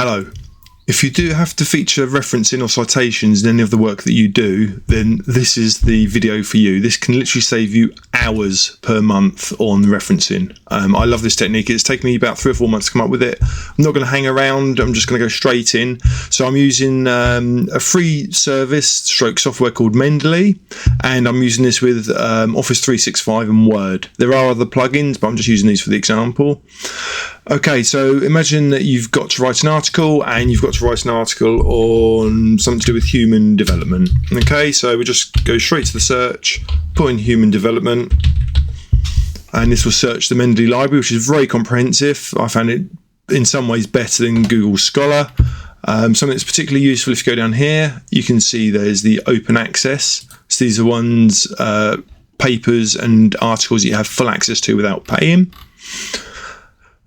Hello. If you do have to feature referencing or citations in any of the work that you do, then this is the video for you. This can literally save you hours per month on referencing. I love this technique. It's taken me about 3 or 4 months to come up with it. I'm not going to hang around. I'm just going to go straight in. So I'm using a free service stroke software called Mendeley, and I'm using this with Office 365 and Word. There are other plugins, but I'm just using these for the example. Okay, so imagine that you've got to write an article and you've got to write an article on something to do with human development. Okay, so we just go straight to the search, put in human development, and this will search the Mendeley library, which is very comprehensive. I found it in some ways better than Google Scholar. Something that's particularly useful, if you go down here, you can see there's the open access. So these are ones, papers and articles that you have full access to without paying.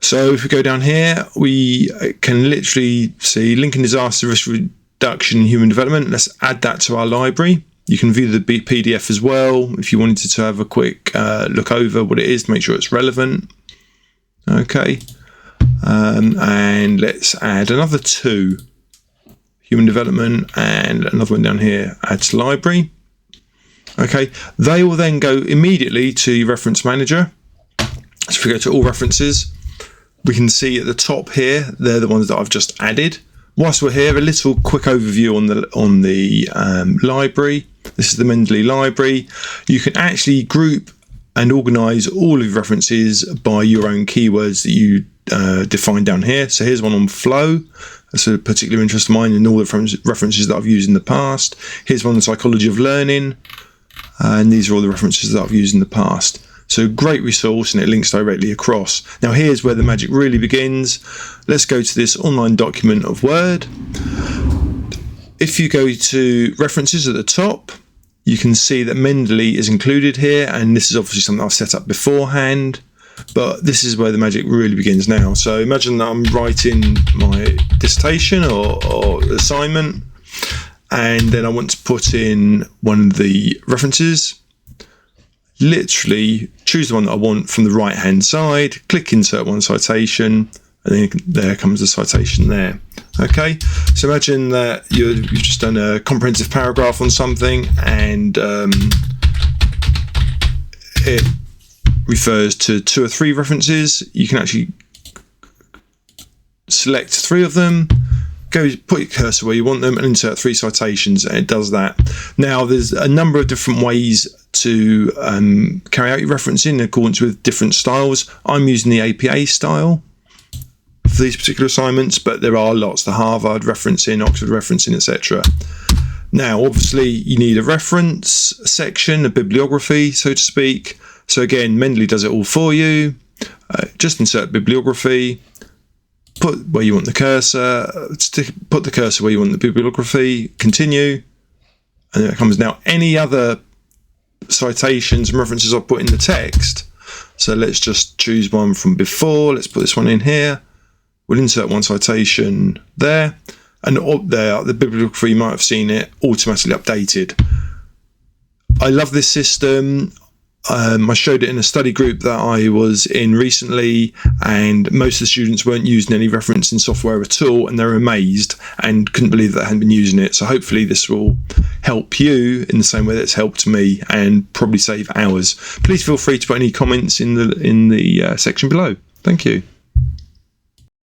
So if we go down here, we can literally see linking disaster risk reduction in human development. Let's add that to our library. You can view the PDF as well if you wanted to have a quick look over what it is to make sure it's relevant. Okay, and let's add another 2, human development, and another one down here, add to library. Okay, they will then go immediately to your reference manager. So if we go to all references, we can see at the top here, they're the ones that I've just added. Whilst we're here, a little quick overview on the library. This is the Mendeley library. You can actually group and organise all of your references by your own keywords that you define down here. So here's one on flow. That's a particular interest of mine in all the references that I've used in the past. Here's one on psychology of learning. And these are all the references that I've used in the past. So great resource, and it links directly across. Now here's where the magic really begins. Let's go to this online document of Word. If you go to references at the top, you can see that Mendeley is included here, and this is obviously something I've set up beforehand, but this is where the magic really begins now. So imagine that I'm writing my dissertation or assignment, and then I want to put in one of the references. Literally choose the one that I want from the right hand side, click insert one citation, and then there comes the citation there. Okay, so imagine that you've just done a comprehensive paragraph on something, and it refers to 2 or 3 references. You can actually select 3 of them, go put your cursor where you want them, and insert 3 citations, and it does that. Now there's a number of different ways to carry out your referencing in accordance with different styles. I'm using the APA style for these particular assignments, but there are lots, the Harvard referencing, Oxford referencing, etc. Now obviously you need a reference section, a bibliography, so to speak. So again, Mendeley does it all for you. Just insert bibliography, put where you want the cursor, put the cursor where you want the bibliography, continue, and there it comes. Now any other citations and references I'll put in the text, so let's just choose one from before. Let's put this one in here. We'll insert one citation there, and up there the bibliography, you might have seen it automatically updated. I love this system. I showed it in a study group that I was in recently, and most of the students weren't using any referencing software at all, and they're amazed and couldn't believe that I hadn't been using it. So hopefully this will help you in the same way that it's helped me, and probably save hours. Please feel free to put any comments in the section below. Thank you.